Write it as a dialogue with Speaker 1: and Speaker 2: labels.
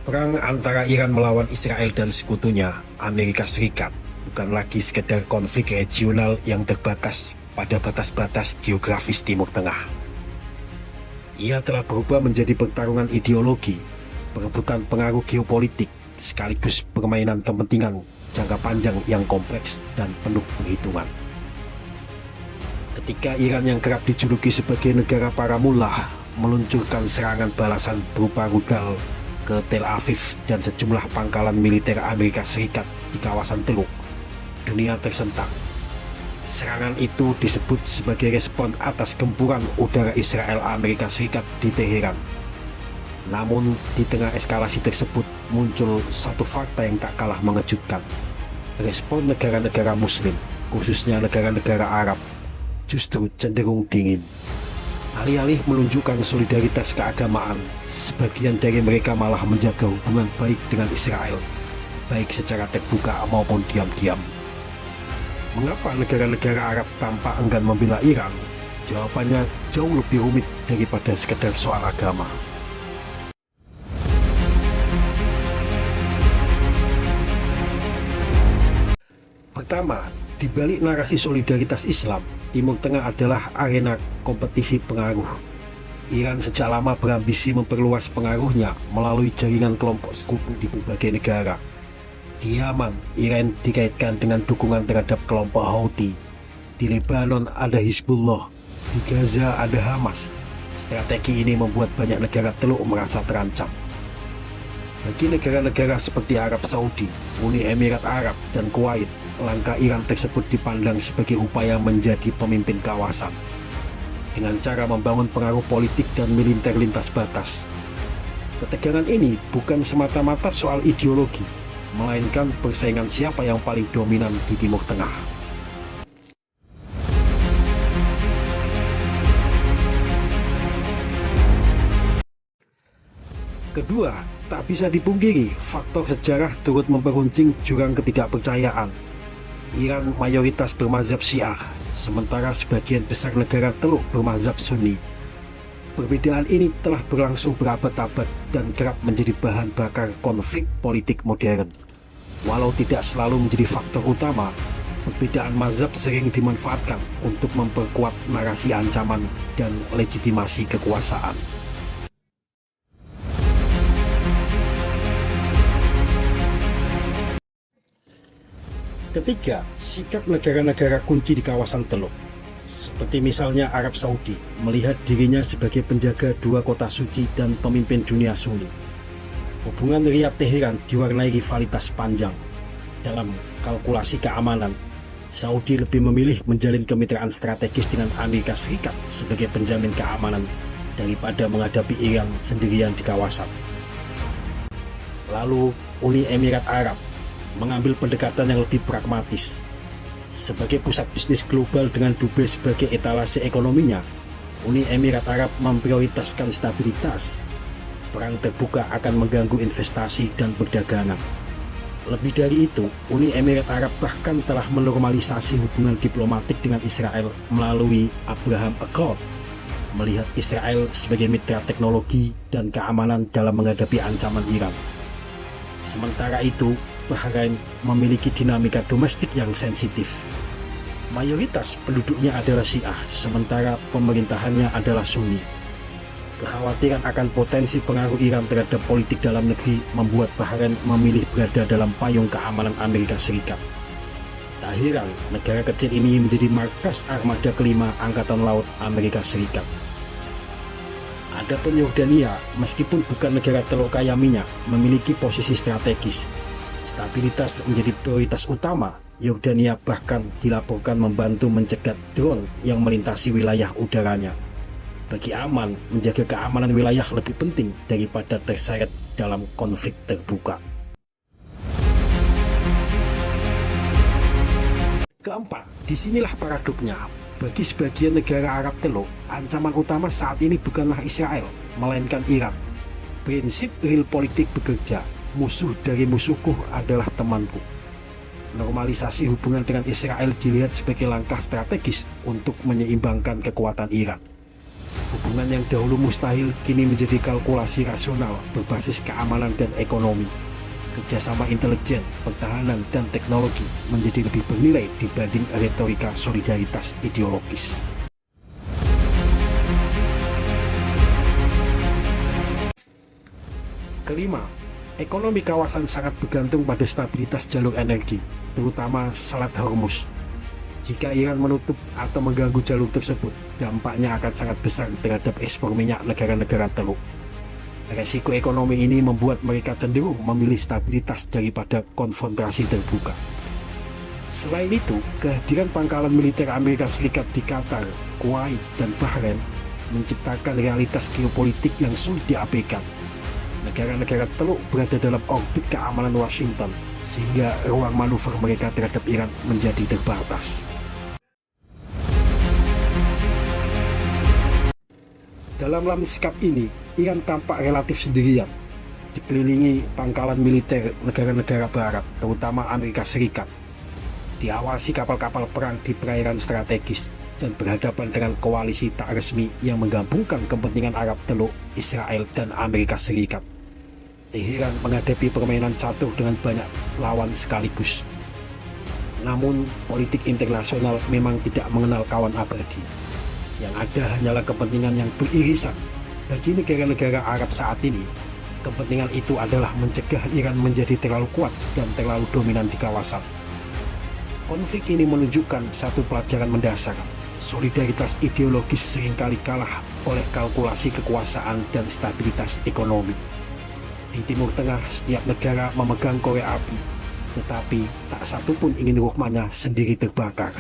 Speaker 1: Perang antara Iran melawan Israel dan sekutunya, Amerika Serikat, bukan lagi sekedar konflik regional yang terbatas pada batas-batas geografis Timur Tengah. Ia telah berubah menjadi pertarungan ideologi, perebutan pengaruh geopolitik, sekaligus permainan kepentingan jangka panjang yang kompleks dan penuh perhitungan. Ketika Iran yang kerap dijuluki sebagai negara para mullah meluncurkan serangan balasan berupa rudal ke Tel Aviv dan sejumlah pangkalan militer Amerika Serikat di kawasan Teluk, dunia tersentak. Serangan itu disebut sebagai respon atas gempuran udara Israel Amerika Serikat di Teheran. Namun di tengah eskalasi tersebut muncul satu fakta yang tak kalah mengejutkan. Respon negara-negara Muslim, khususnya negara-negara Arab, justru cenderung dingin. Alih-alih menunjukkan solidaritas keagamaan, sebagian dari mereka malah menjaga hubungan baik dengan Israel, baik secara terbuka maupun diam-diam. Mengapa negara-negara Arab tampak enggan membela Iran? Jawabannya jauh lebih rumit daripada sekedar soal agama. Pertama, di balik narasi solidaritas Islam, Timur Tengah adalah arena kompetisi pengaruh. Iran sejak lama berambisi memperluas pengaruhnya melalui jaringan kelompok sekutu di berbagai negara. Di Yaman, Iran dikaitkan dengan dukungan terhadap kelompok Houthi. Di Lebanon ada Hizbullah. Di Gaza ada Hamas. Strategi ini membuat banyak negara Teluk merasa terancam. Bagi negara-negara seperti Arab Saudi, Uni Emirat Arab, dan Kuwait, langkah Iran tersebut dipandang sebagai upaya menjadi pemimpin kawasan dengan cara membangun pengaruh politik dan militer lintas batas. Ketegangan ini bukan semata-mata soal ideologi, melainkan persaingan siapa yang paling dominan di Timur Tengah. Kedua, tak bisa dipungkiri, faktor sejarah turut memperuncing jurang ketidakpercayaan. Iran mayoritas bermazhab Syiah, sementara sebagian besar negara Teluk bermazhab Sunni. Perbedaan ini telah berlangsung berabad-abad dan kerap menjadi bahan bakar konflik politik modern. Walau tidak selalu menjadi faktor utama, perbedaan mazhab sering dimanfaatkan untuk memperkuat narasi ancaman dan legitimasi kekuasaan. Ketiga, sikap negara-negara kunci di kawasan Teluk, seperti misalnya Arab Saudi, melihat dirinya sebagai penjaga dua kota suci dan pemimpin dunia Sunni. Hubungan Riyadh-Teheran diwarnai rivalitas panjang. Dalam kalkulasi keamanan, Saudi lebih memilih menjalin kemitraan strategis dengan Amerika Serikat sebagai penjamin keamanan daripada menghadapi Iran sendirian di kawasan. Lalu, Uni Emirat Arab mengambil pendekatan yang lebih pragmatis. Sebagai pusat bisnis global dengan Dubai sebagai etalase ekonominya, Uni Emirat Arab memprioritaskan stabilitas. Perang terbuka akan mengganggu investasi dan perdagangan. Lebih dari itu, Uni Emirat Arab bahkan telah menormalisasi hubungan diplomatik dengan Israel melalui Abraham Accord, melihat Israel sebagai mitra teknologi dan keamanan dalam menghadapi ancaman Iran. Sementara itu, Bahrain memiliki dinamika domestik yang sensitif. Mayoritas penduduknya adalah Syiah, sementara pemerintahannya adalah Sunni. Kekhawatiran akan potensi pengaruh Iran terhadap politik dalam negeri membuat Bahrain memilih berada dalam payung keamanan Amerika Serikat. Tak heran, negara kecil ini menjadi markas armada kelima Angkatan Laut Amerika Serikat. Adapun Yordania, meskipun bukan negara Teluk kaya minyak, memiliki posisi strategis. Stabilitas menjadi prioritas utama. Yordania bahkan dilaporkan membantu mencegat drone yang melintasi wilayah udaranya. Bagi Aman, menjaga keamanan wilayah lebih penting daripada terseret dalam konflik terbuka. Keempat, disinilah paradoknya. Bagi sebagian negara Arab Teluk, ancaman utama saat ini bukanlah Israel, melainkan Iran. Prinsip real politik bekerja. Musuh dari musuhku adalah temanku. Normalisasi hubungan dengan Israel dilihat sebagai langkah strategis untuk menyeimbangkan kekuatan Iran. Hubungan yang dahulu mustahil kini menjadi kalkulasi rasional berbasis keamanan dan ekonomi. Kerjasama intelijen, pertahanan, dan teknologi menjadi lebih bernilai dibanding retorika solidaritas ideologis. Kelima, ekonomi kawasan sangat bergantung pada stabilitas jalur energi, terutama Selat Hormuz. Jika Iran menutup atau mengganggu jalur tersebut, dampaknya akan sangat besar terhadap ekspor minyak negara-negara Teluk. Resiko ekonomi ini membuat mereka cenderung memilih stabilitas daripada konfrontasi terbuka. Selain itu, kehadiran pangkalan militer Amerika Serikat di Qatar, Kuwait, dan Bahrain menciptakan realitas geopolitik yang sulit diabaikan. Negara-negara Teluk berada dalam orbit keamanan Washington, sehingga ruang manuver mereka terhadap Iran menjadi terbatas. Dalam lanskap ini, Iran tampak relatif sendirian, dikelilingi pangkalan militer negara-negara barat, terutama Amerika Serikat, diawasi kapal-kapal perang di perairan strategis, dan berhadapan dengan koalisi tak resmi yang menggabungkan kepentingan Arab Teluk, Israel, dan Amerika Serikat. Teheran menghadapi permainan catur dengan banyak lawan sekaligus. Namun, politik internasional memang tidak mengenal kawan abadi. Yang ada hanyalah kepentingan yang beririsan. Bagi negara-negara Arab saat ini, kepentingan itu adalah mencegah Iran menjadi terlalu kuat dan terlalu dominan di kawasan. Konflik ini menunjukkan satu pelajaran mendasar. Solidaritas ideologis seringkali kalah oleh kalkulasi kekuasaan dan stabilitas ekonomi. Di Timur Tengah, setiap negara memegang korek api, tetapi tak satu pun ingin rumahnya sendiri terbakar.